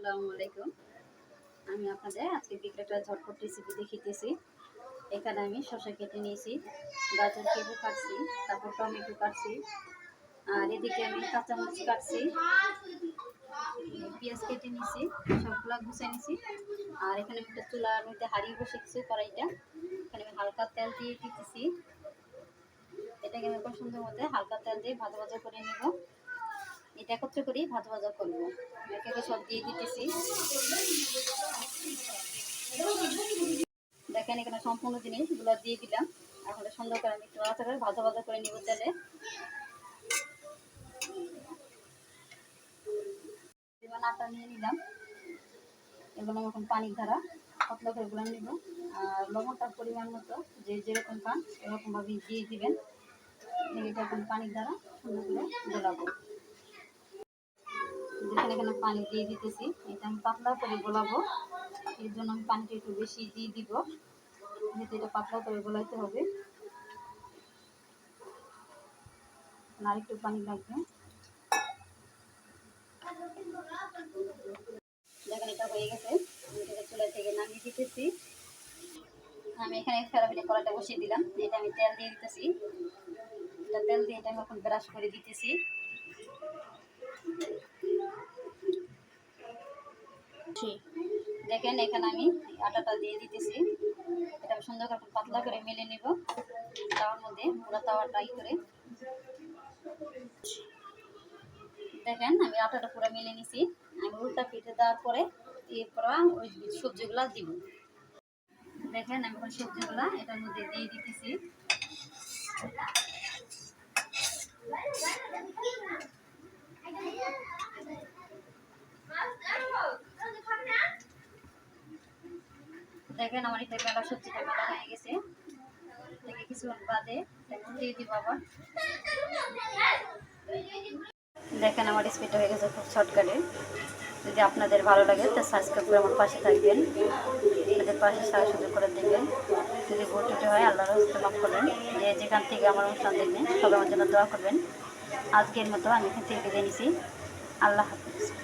আসসালামু আলাইকুম। আমি আপনাদের আজকে বিকেলটা ঝটপট রেসিপি দেখিতেছি। এখানে আমি শসা কেটে নিয়েছি, গাজর কেটে কাটছি, তারপর টমেটো কাটছি, আর এদিকে আমি কাঁচামরিচ কাটছি, পেঁয়াজ কেটে নিয়েছি, সবগুলা গুছিয়ে নিয়েছি। আর এখানে একটা চুলার মধ্যে হাঁড়িয়ে বসেছি কড়াইটা। এখানে আমি হালকা তেল দিয়ে দিতেছি। এটাকে আমি খুব সুন্দর মধ্যে হালকা তেল দিয়ে ভাজা ভাজা করে নেব। এটা একত্রে করি ভাজা ভাজা করবো। একে সব দিয়ে দিতেছি। দেখেন এখানে সম্পূর্ণ জিনিসগুলো দিয়ে দিলাম। এখন সুন্দর করে আমি একটু ভাজা ভাজা করে নিব তেলে। আটা নিয়ে নিলাম, এগুলো এখন পানির ধারা পাতলা করে গুলো নিব। আর লবণটার পরিমাণ মতো যে যেরকম পান এরকম ভাবে দিয়ে দিবেন। এটা এখন পানির দ্বারা সুন্দর করে গোলাবো। দেখেন এখানে পানি দিয়ে দিতেছি। এটা আমি পাতলা করে গোলাবো, এর জন্য আমি পানিটা একটু বেশি দিয়ে দিব, যেহেতু এটা পাতলা করে গোলাইতে হবে। আর একটু পানি লাগবে। দেখেন এটা হয়ে গেছে, আমি এটা চুলা থেকে নামিয়ে দিতেছি। আমি এখানে ফেরাফিটে কড়াইটা বসিয়ে দিলাম। এটা আমি তেল দিয়ে দিতেছি। তেল দিয়ে এটা আমি এখন ব্রাশ করে দিতেছি। দেখেন এখানে আমি আটাটা দিয়ে দিতেছি। এটা আমি সুন্দর করে পাতলা করে মেলে নেব তাওয়ার মধ্যে, পুরো তাওয়া ট্রাই করে। দেখেন আমি আটাটা পুরো মেলে নিছি। আমি উল্টা পিঠে দেওয়ার পরে এরপর ওই সবজিগুলা দিব। দেখেন আমি এখন সবজিগুলা এটার মধ্যে দিয়ে দিতেছি। দেখেন আমার এটা মেলা সবজিটা মেলা হয়ে গেছে। কিছুক্ষণ বাদে দিয়ে দিব আবার। দেখেন আমার রেসিপিটা হয়ে গেছে খুব শর্টকাটে। যদি আপনাদের ভালো লাগে তো সাবস্ক্রাইব করে আমার পাশে থাকবেন, আমাদের পাশে সাহায্য করে দেবেন। যদি ভুল ত্রুটি হয় আল্লাহর রাস্তায় মাফ করবেন। যে যেখান থেকে আমার অনুষ্ঠান দেখবেন সবাই আমার জন্য দোয়া করবেন। আজকের মতো আমি এখান থেকে বিদায় নিছি। আল্লাহ হাফিজ।